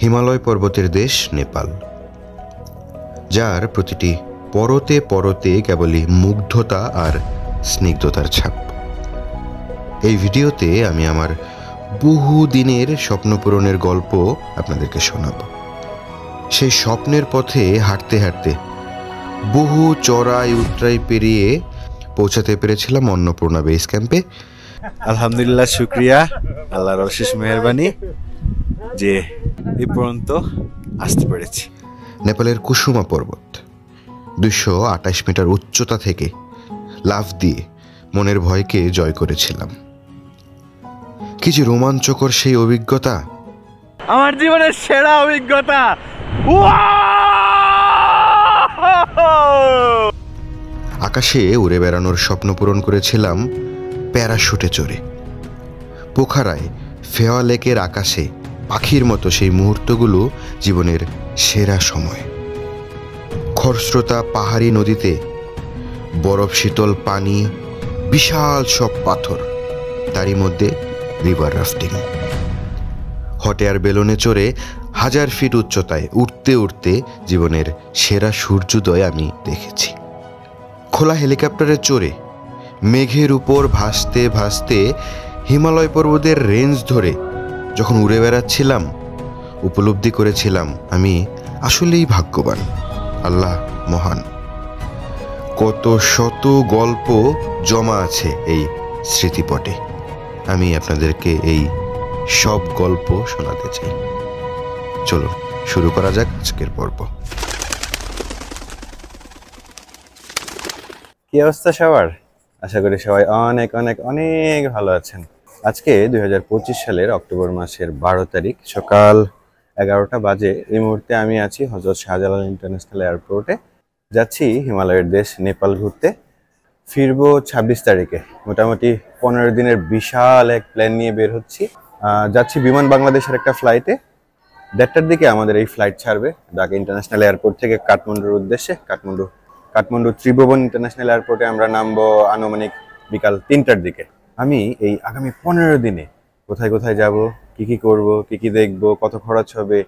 হিমালয় পর্বতের দেশ নেপাল, যার প্রতিটি পরতে পরতে কেবলই মুগ্ধতা আর স্নিগ্ধতার ছাপ। এই ভিডিওতে আমি আমার বহু দিনের স্বপ্ন পূরণের গল্প আপনাদেরকে শোনাব। সেই স্বপ্নের পথে হাঁটতে হাঁটতে বহু চড়াই উতরাই পেরিয়ে পৌঁছাতে পেরেছিলাম অন্নপূর্ণা বেস ক্যাম্পে। আলহামদুলিল্লাহ, শুক্রিয়া, আল্লাহর অশেষ মেহেরবানি যে এই পর্যন্ত আসতে পেরেছি। নেপালের কুসুমা পর্বত 228 মিটার উচ্চতা থেকে লাফ দিয়ে মনের ভয়কে জয় করেছিলাম। কি যে রোমাঞ্চকর সেই অভিজ্ঞতা, আমার জীবনের সেরা অভিজ্ঞতা। আকাশে উড়ে বেড়ানোর স্বপ্ন পূরণ করেছিলাম প্যারাশুটে চড়ে। পোখারায় ফেওয়া লেকের আকাশে পাখির মতো সেই মুহূর্তগুলো জীবনের সেরা সময়। খরস্রোতা পাহাড়ি নদীতে বরফ শীতল পানি, বিশাল সব পাথর, তারই মধ্যে রিভার রাফটিং। হট এয়ার বেলুনে চড়ে 1000 ফিট উচ্চতায় উঠতে উঠতে জীবনের সেরা সূর্যোদয় আমি দেখেছি। খোলা হেলিকপ্টারে চড়ে মেঘের উপর ভাসতে ভাসতে হিমালয় পর্বতের রেঞ্জ ধরে যখন উড়ে বেড়াচ্ছিলাম, উপলব্ধি করেছিলাম আমি আসলেই ভাগ্যবান। আল্লাহ মহান। কত শত গল্প জমা আছে এই স্মৃতিপটে। আমি আপনাদেরকে এই সব গল্প শোনাতে চাই। চলুন শুরু করা যাক আজকের পর্ব। কি অবস্থা সবার? আশা করি সবাই অনেক অনেক অনেক ভালো আছেন। আজকে 2025 সালের অক্টোবর মাসের 12 তারিখ সকাল 11টা বাজে। এই মুহূর্তে আমি আছি হযরত শাহজালাল ইন্টারন্যাশনাল এয়ারপোর্টে। যাচ্ছি হিমালয়ের দেশ নেপাল ঘুরতে। ফিরবো 26 তারিখে। মোটামুটি 15 দিনের বিশাল এক প্ল্যান নিয়ে বের হচ্ছি। যাচ্ছি বিমান বাংলাদেশের একটা ফ্লাইটে। 1:30টার দিকে আমাদের এই ফ্লাইট ছাড়বে ঢাকা ইন্টারন্যাশনাল এয়ারপোর্ট থেকে কাঠমান্ডুর উদ্দেশ্যে। কাঠমান্ডু ত্রিভুবন ইন্টারন্যাশনাল এয়ারপোর্টে আমরা নামবো আনুমানিক বিকাল 3টার দিকে। আমি এই আগামী 15 দিনে কোথায় কোথায় যাব, কি করব, কি দেখব, কত খরচ হবে,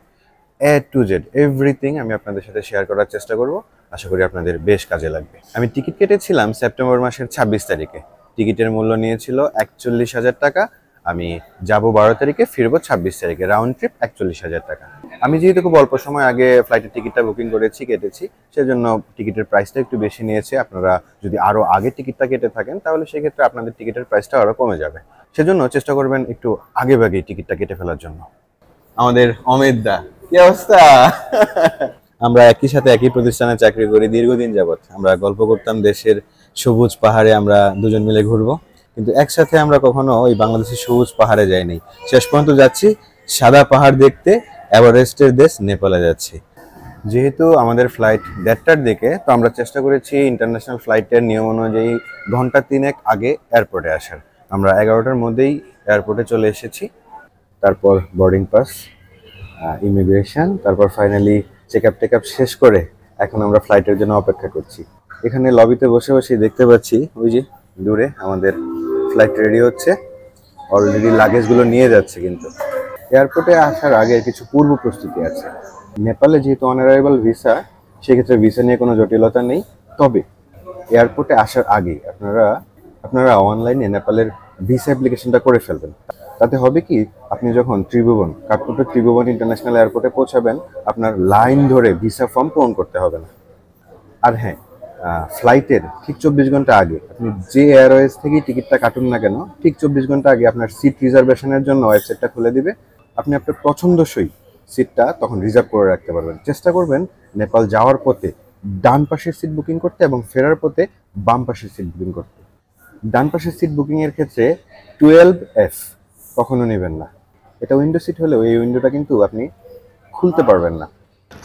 A to Z এভরিথিং আমি আপনাদের সাথে শেয়ার করার চেষ্টা করব। আশা করি আপনাদের বেশ কাজে লাগবে। আমি টিকিট কেটেছিলাম সেপ্টেম্বর মাসের 26 তারিখে। টিকিটের মূল্য নিয়েছিল 41,000 টাকা। আমি যাব 12 তারিখে, ফিরবো 26 তারিখে। রাউন্ড ট্রিপ 41,000 টাকা। আমি যেহেতু খুব অল্প সময় আগে ফ্লাইটের টিকিটটা বুকিং কেটেছি, সেজন্য টিকিটের প্রাইসটা একটু বেশি নিয়েছে। আপনারা যদি আরও আগে টিকিটটা কেটে থাকেন তাহলে সেক্ষেত্রে আপনাদের টিকিটের প্রাইসটা আরও কমে যাবে। সেজন্য চেষ্টা করবেন একটু আগে টিকিটটা কেটে ফেলার জন্য। আমাদের অমিত দা, কি অবস্থা? আমরা একই সাথে একই প্রতিষ্ঠানে চাকরি করি দীর্ঘদিন যাবত। আমরা গল্প করতাম দেশের সবুজ পাহাড়ে আমরা দুজন মিলে ঘুরবো, কিন্তু একসাথে আমরা কখনো ওই বাংলাদেশের সবুজ পাহাড়ে যাইনি। শেষ পর্যন্ত যাচ্ছি সাদা পাহাড় দেখতে, এভারেস্টের দেশ নেপালে যাচ্ছি। যেহেতু আমাদের ফ্লাইট 1:30টার দিকে, তো আমরা চেষ্টা করেছি ইন্টারন্যাশনাল ফ্লাইটের নিয়ম অনুযায়ী ঘন্টা 3 আগে এয়ারপোর্টে আসার। আমরা 11টার মধ্যেই এয়ারপোর্টে চলে এসেছি। তারপর বোর্ডিং পাস, ইমিগ্রেশন, তারপর ফাইনালি চেকআপ শেষ করে এখন আমরা ফ্লাইটের জন্য অপেক্ষা করছি। এখানে লবিতে বসে দেখতে পাচ্ছি ওই যে দূরে আমাদের ফ্লাইট রেডি হচ্ছে। অলরেডি লাগেজগুলো নিয়ে যাচ্ছে। কিন্তু এয়ারপোর্টে আসার আগে কিছু পূর্ব প্রস্তুতি আছে। নেপালে যেহেতু অনারাইভাল ভিসা, সেক্ষেত্রে ভিসা নিয়ে কোনো জটিলতা নেই। তবে এয়ারপোর্টে আসার আগে আপনারা অনলাইনে নেপালের ভিসা অ্যাপ্লিকেশনটা করে ফেলবেন। তাতে হবে কি, আপনি যখন কাঠমান্ডু ত্রিভুবন ইন্টারন্যাশনাল এয়ারপোর্টে পৌঁছাবেন, আপনার লাইন ধরে ভিসা ফর্ম পূরণ করতে হবে না। আর হ্যাঁ, ফ্লাইটের ঠিক 24 ঘন্টা আগে আপনি যে এয়ারওয়েজ থেকেই টিকিটটা কাটুন না কেন, ঠিক 24 ঘন্টা আগে আপনার সিট রিজার্ভেশনের জন্য ওয়েবসাইটটা খুলে দিবে। আপনি আপনার পছন্দসই সিটটা তখন রিজার্ভ করে রাখতে পারবেন। চেষ্টা করবেন নেপাল যাওয়ার পথে ডান পাশের সিট বুকিং করতে এবং ফেরার পথে বাম পাশের সিট বুকিং করতে। ডান পাশের সিট বুকিংয়ের ক্ষেত্রে 12F কখনো নেবেন না। এটা উইন্ডো সিট হলেও এই উইন্ডোটা কিন্তু আপনি খুলতে পারবেন না।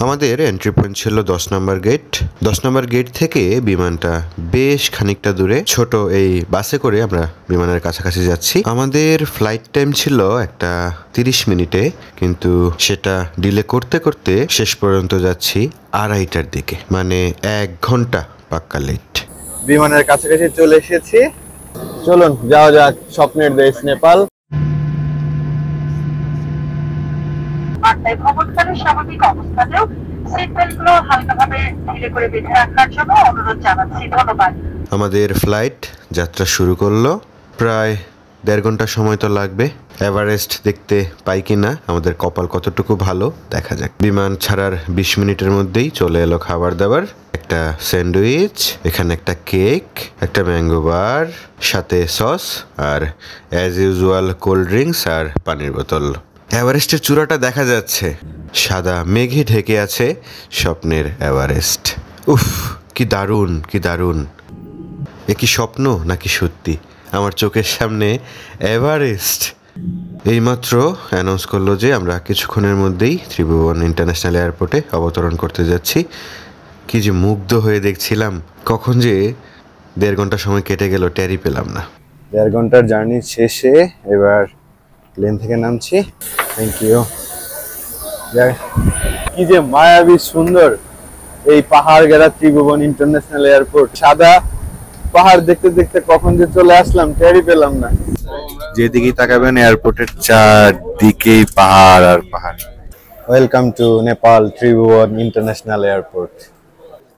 আমাদের এন্ট্রি পয়েন্ট ছিল 10 নম্বর গেট। 10 নম্বর গেট থেকে বিমানটা বেশ খানিকটা দূরে। ছোট এই বাসে করে আমরা বিমানের কাছাকাছি যাচ্ছি। আমাদের ফ্লাইট টাইম ছিল একটা 30 মিনিটে, কিন্তু সেটা ডিলে করতে করতে শেষ পর্যন্ত যাচ্ছি 2:30টার দিকে, মানে 1 ঘন্টা পাক্কা লেট। বিমানের কাছাকাছি চলে এসেছি। চলুন যাওয়া যাক স্বপ্নের দেশ নেপাল। আর তাই ভ্রমণকালের স্বাভাবিক অবস্থাতেও সিট বেল্টগুলো হালকাভাবে ঢিলে করে বেঁধে রাখার জন্য অনুরোধ জানাচ্ছি। ধন্যবাদ। আমাদের ফ্লাইট যাত্রা শুরু করলো। প্রায় 1.5 ঘন্টা সময় তো লাগবে। এভারেস্ট দেখতে পাই কিনা, আমাদের কপাল কতটুকু ভালো দেখা যাক। বিমান ছাড়ার 20 মিনিটের মধ্যেই চলে এলো খাবার দাবার। একটা স্যান্ডউইচ, এখানে একটা কেক, একটা ম্যাঙ্গো বার, সাথে সস, আর অ্যাজ ইউজুয়াল কোল্ড ড্রিঙ্কস আর পানির বোতল। এভারেস্টের চূড়াটা দেখা যাচ্ছে, সাদা মেঘে ঢেকে আছে স্বপ্নের এভারেস্ট। উফ, কি দারুণ, কি দারুণ! এ কি স্বপ্ন নাকি সত্যি? আমার চোখের সামনে এভারেস্ট। এইমাত্র অ্যানাউন্স করলো যে আমরা কিছুক্ষণের মধ্যেই ত্রিভুবন ইন্টারন্যাশনাল এয়ারপোর্টে অবতরণ করতে যাচ্ছি। কি যে মুগ্ধ হয়ে দেখছিলাম, কখন যে 1.5 ঘন্টা সময় কেটে গেল টেরই পেলাম না। 1.5 ঘন্টার জার্নি শেষে এবার প্লেন থেকে নামছি। Thank you. কি যে মায়াবী সুন্দর এই পাহাড় ঘেরা ত্রিভুবন ইন্টারন্যাশনাল এয়ারপোর্ট। সাদা পাহাড় দেখতে দেখতে কখন যে চলে আসলাম টেরই পেলাম না। যেদিকেই তাকাবেন এয়ারপোর্টের চারদিকেই পাহাড় আর পাহাড়। Welcome to Nepal Tribhuvan international airport.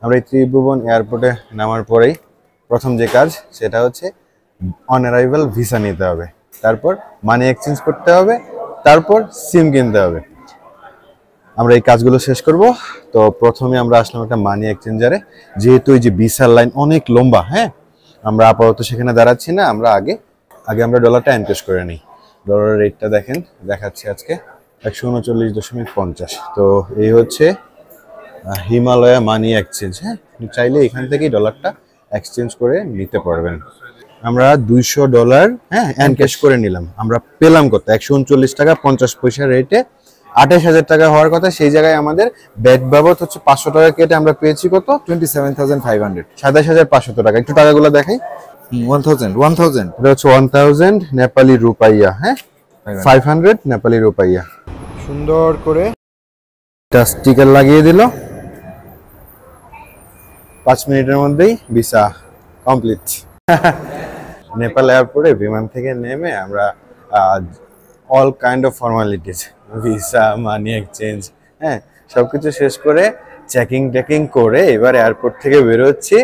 আমরা এই ত্রিভুবন এয়ারপোর্টে নামার পরেই প্রথম যে কাজ সেটা হচ্ছে অন অ্যারাইভাল ভিসা নিতে হবে, তারপর মানি এক্সচেঞ্জ করতে হবে, তারপর সিম কিনতে হবে। আমরা এই কাজগুলো শেষ করব। তো প্রথমে আমরা আসলাম একটা মানি এক্সচেঞ্জারে। যেহেতু এই যে ভিসার লাইন অনেক লম্বা, হ্যাঁ, আমরা আপাতত সেখানে দাঁড়াচ্ছি না, আমরা আগে আমরা ডলারটা এনক্যাশ করে নিই। ডলারের রেটটা দেখেন, দেখাচ্ছি আজকে 139.50। তো এই হচ্ছে হিমালয়া মানি এক্সচেঞ্জ। হ্যাঁ, আপনি চাইলে এখান থেকেই ডলারটা এক্সচেঞ্জ করে নিতে পারবেন। আমরা $200 হ্যাঁ এনক্যাশ করে নিলাম। আমরা পেলাম কত? 139.50 রেটে 28,000 টাকা হওয়ার কথা, সেই জায়গায় আমাদের ব্যাট বাবদ হচ্ছে 500 টাকা কেটে আমরা পেয়েছি কত? 27,500 27,500 টাকা। একটু টাকাগুলো দেখাই। 1000 এটা হচ্ছে 1000 নেপালি রুপাইয়া। হ্যাঁ, 500 নেপালি রুপাইয়া। সুন্দর করে একটা স্টিকার লাগিয়ে দিল। 5 মিনিটের মধ্যেই ভিসা কমপ্লিট। নেপাল এয়ারপোর্টে বিমান থেকে নেমে আমরা all kind of formalities, visa, money exchange, হ্যাঁ, সবকিছু শেষ করে চেকিং করে এবার এয়ারপোর্ট থেকে বেরোচ্ছি।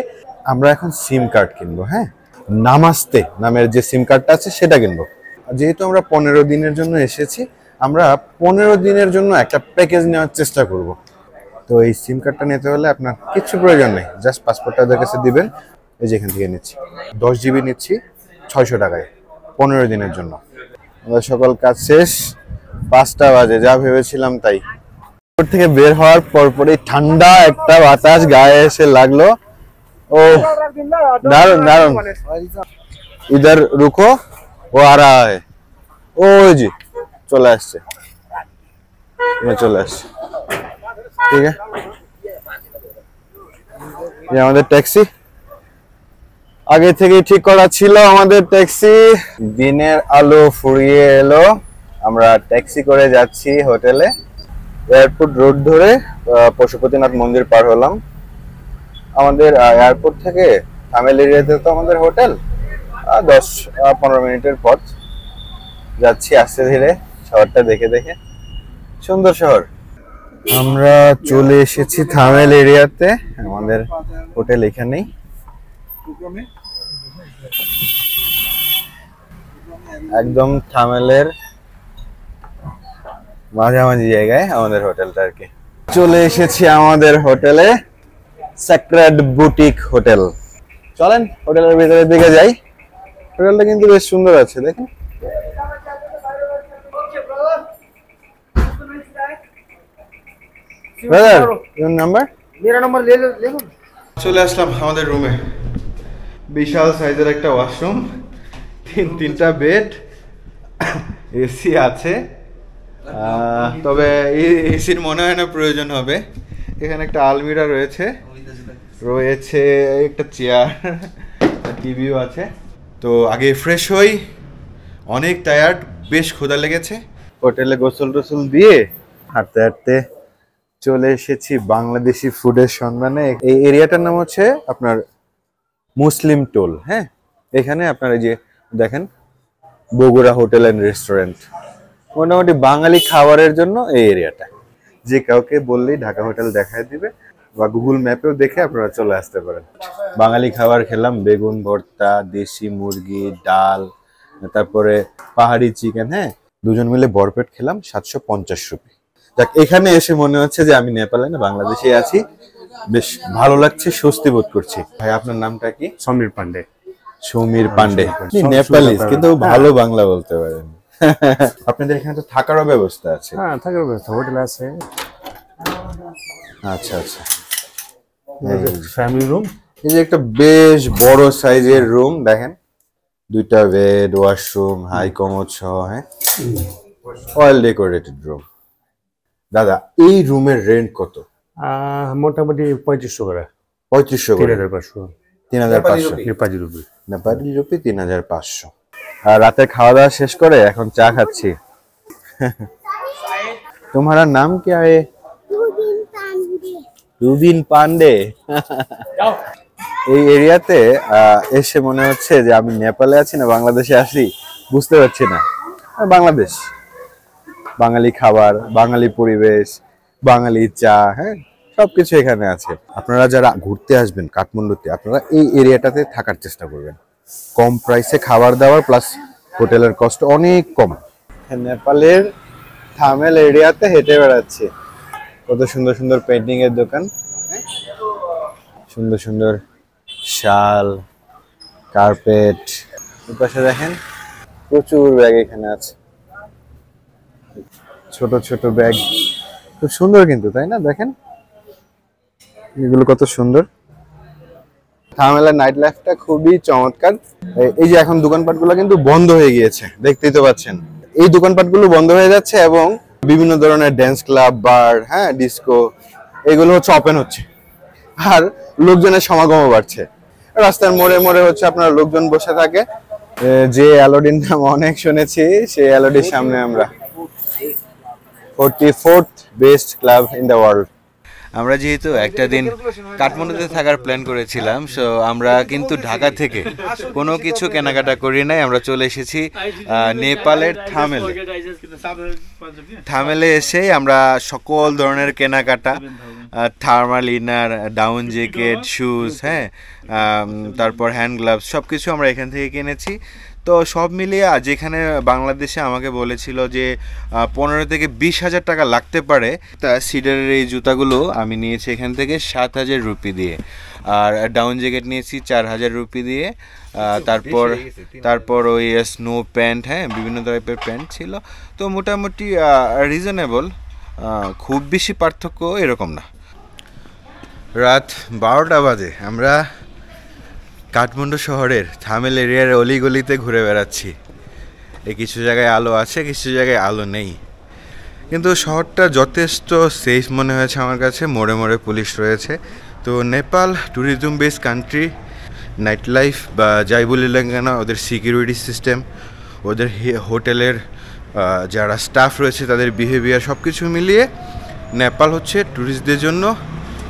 আমরা এখন সিম কার্ড কিনবো। হ্যাঁ, নামাস্তে নামের যে সিম কার্ডটা আছে সেটা কিনবো। যেহেতু আমরা 15 দিনের জন্য এসেছি, আমরা 15 দিনের জন্য একটা প্যাকেজ নেওয়ার চেষ্টা করব। তো এই সিম কার্ডটা নিতে হলে আপনার কিছু প্রয়োজন নেই, জাস্ট পাসপোর্টটা ওদের কাছে দিবেন। এই যে এখান থেকে নিচ্ছি 10 জিবি নিচ্ছি 600 টাকায় 15 দিনের জন্য। আমাদের সকল কাজ শেষ, 5টা বাজে, যা ভেবেছিলাম তাই। এয়ারপোর্ট থেকে বের হওয়ার পরপরই ঠান্ডা একটা বাতাস গায়ে এসে লাগলো। ও দারুন দারুন। ইধার রুকো, ও আ রা হ্যায়। ওই যে চলে আসছে, চলে আসছে। ঠিক আছে, এই আমাদের ট্যাক্সি আগে থেকেই ঠিক করা ছিল। আমাদের ট্যাক্সি দিনের আলো ফুরিয়ে এলো। আমরা ট্যাক্সি করে যাচ্ছি হোটেলে। এয়ারপোর্ট রোড ধরে পশুপতিনাথ মন্দির পার হলাম। আমাদের এয়ারপোর্ট থেকে থামেল এরিয়াতে তো আমাদের হোটেল 10-15 মিনিটের পথ। যাচ্ছি আস্তে ধীরে, শহরটা দেখে দেখে। সুন্দর শহর। আমরা চলে এসেছি থামেল এরিয়াতে। আমাদের হোটেল এখানেই। একদম থামেলের মাঝামাঝি জায়গায় আমাদের হোটেলটা আর কি। চলে এসেছি আমাদের হোটেলে, স্যাক্রেড বুটিক হোটেল। চলেন হোটেলের ভিতরের দিকে যাই। হোটেলটা কিন্তু বেশ সুন্দর আছে, দেখেন। Brother, your number? मेरा नंबर ले लो ले लो। চলে আসলাম আমাদের রুমে। বিশাল সাইজের একটা ওয়াশরুম, তিনটা বেড, এসি আছে। তবে এসির মনে হয় না প্রয়োজন হবে। এখানে একটা আলমিরা রয়েছে, একটা চেয়ার, টিভিও আছে। তো আগে ফ্রেশ হই, অনেক টায়ার্ড, বেশ ক্ষুধা লেগেছে। হোটেলে গোসল টোসল দিয়ে হাঁটতে হাঁটতে চলে এসেছি বাংলাদেশি ফুডের সন্ধানে। এই এরিয়াটার নাম হচ্ছে আপনার মুসলিম টোল। হ্যাঁ, এখানে আপনার এই যে দেখেন বগুড়া হোটেল অ্যান্ড রেস্টুরেন্ট, মোটামুটি বাঙালি খাবারের জন্য এই এরিয়াটা। যে কাউকে বললেই ঢাকা হোটেল দেখায় দিবে, বা গুগল ম্যাপেও দেখে আপনারা চলে আসতে পারেন। বাঙালি খাবার খেলাম, বেগুন ভর্তা, দেশি মুরগি, ডাল, তারপরে পাহাড়ি চিকেন। হ্যাঁ, দুজন মিলে বরপেট খেলাম 750 রুপি। যাক, এখানে এসে মনে হচ্ছে যে আমি নেপালে না বাংলাদেশে আছি। বেশ ভালো লাগছে, স্বস্তি বোধ করছি। ভাই, আপনার নামটা কি? সমীর পান্ডে। সমীর পান্ডে। নেপালি কিন্তু ভালো বাংলা বলতে পারেন। আপনাদের এখানে তো থাকারও ব্যবস্থা আছে? হ্যাঁ, থাকার ব্যবস্থা, হোটেল আছে। আচ্ছা আচ্ছা, ফ্যামিলি রুম। এই যে একটা বেশ বড় সাইজের রুম দেখেন, 2টা বেড, ওয়াশরুম, হাই কমোড সহ। হ্যাঁ, অয়েল ডেকোরেটেড রুম। দাদা, এই রুমের রেন্ট কত? মোটামুটি 3500 করে। 3500 করে? 3500। 3500 নেপালি রুপি। নেপালি রুপি 3500। আর রাতে খাওয়া দাওয়া শেষ করে এখন চা খাচ্ছি। তোমার নাম কি? আয়ে রুবিন পান্ডে। এই এরিয়াতে এসে মনে হচ্ছে যে আমি নেপালে আছি না বাংলাদেশে আছি, বুঝতে পারছি না। বাংলাদেশ, বাঙালি খাবার, বাঙালি পরিবেশ, বাঙালি চা, হ্যাঁ, সবকিছু এখানে আছে। আপনারা যারা ঘুরতে আসবেন কাঠমান্ডুতে, আপনারা এই এরিয়াটাতে থাকার চেষ্টা করবেন। কম প্রাইসে খাবার দাবার প্লাস হোটেলের কষ্ট অনেক কম। নেপালের থামেল এরিয়াতে হেঁটে বেড়াচ্ছি। কত সুন্দর সুন্দর পেন্টিং এর দোকান, সুন্দর সুন্দর শাল, কার্পেট। পাশে দেখেন প্রচুর ব্যাগ এখানে আছে, ছোট ছোট ব্যাগ, খুব সুন্দর কিন্তু, তাই না? দেখেন এগুলো কত সুন্দর। থামেলের নাইট লাইফটা খুবই চমৎকার। এই যে এখন দোকানপাটগুলো কিন্তু বন্ধ হয়ে গিয়েছে, দেখতেই তো পাচ্ছেন। এই দোকানপাটগুলো বন্ধ হয়ে যাচ্ছে এবং বিভিন্ন ধরনের ড্যান্স ক্লাব, বার, হ্যাঁ, ডিস্কো, এগুলো হচ্ছে ওপেন হচ্ছে। আর লোকজনের সমাগমও বাড়ছে। রাস্তার মোড়ে মোড়ে হচ্ছে আপনার লোকজন বসে থাকে। যে অ্যালোডিন নাম অনেক শুনেছি, সেই অ্যালোডির সামনে আমরা। 44th best club in the world. আমরা যেহেতু একটা দিন কাঠমান্ডুতে থাকার প্ল্যান করেছিলাম, সো আমরা কিন্তু ঢাকা থেকে কোনো কিছু কেনাকাটা করি নাই। আমরা চলে এসেছি নেপালের থামেলে এসেই আমরা সকল ধরনের কেনাকাটা, thermal inner, down jacket, shoes, হ্যাঁ, তারপর হ্যান্ড গ্লাভস, সব কিছু আমরা এখান থেকে কিনেছি। তো সব মিলিয়ে যেখানে বাংলাদেশে আমাকে বলেছিল যে 15 থেকে 20,000 টাকা লাগতে পারে, তা সিডারের এই জুতাগুলো আমি নিয়েছি এখান থেকে 7,000 রুপি দিয়ে। আর ডাউন জ্যাকেট নিয়েছি 4,000 রুপি দিয়ে। তারপর ওই স্নো প্যান্ট, হ্যাঁ, বিভিন্ন টাইপের প্যান্ট ছিল। তো মোটামুটি রিজনেবল, খুব বেশি পার্থক্য এরকম না। রাত 12টা বাজে, আমরা কাঠমান্ডু শহরের থামেল এরিয়ার অলিগলিতে ঘুরে বেড়াচ্ছি। কিছু জায়গায় আলো আছে, কিছু জায়গায় আলো নেই, কিন্তু শহরটা যথেষ্ট সেফ মনে হয়েছে আমার কাছে। মোড়ে মোড়ে পুলিশ রয়েছে। তো Nepal tourism base country, night life বা যাই বলি না কেন, ওদের সিকিউরিটি সিস্টেম, ওদের হোটেলের যারা স্টাফ রয়েছে তাদের বিহেভিয়ার, সব কিছু মিলিয়ে নেপাল হচ্ছে ট্যুরিস্টদের জন্য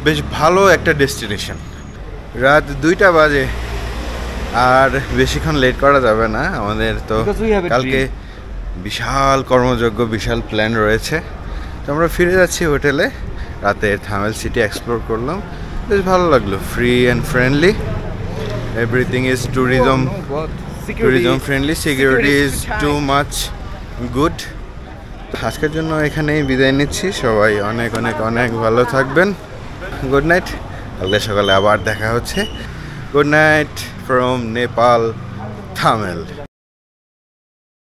বেশ ভালো একটা ডেস্টিনেশন। রাত 2টা বাজে, আর বেশিক্ষণ লেট করা যাবে না। আমাদের তো কালকে বিশাল কর্মযজ্ঞ, বিশাল প্ল্যান রয়েছে। তো আমরা ফিরে যাচ্ছি হোটেলে। রাতের থামেল সিটি এক্সপ্লোর করলাম, বেশ ভালো লাগলো। Free and friendly, everything is tourism friendly, security is too much good. আজকের জন্য এখানেই বিদায় নিচ্ছি। সবাই অনেক অনেক অনেক ভালো থাকবেন। Good night. কালকে সকালে আবার দেখা হচ্ছে। Good night from Nepal Thamel.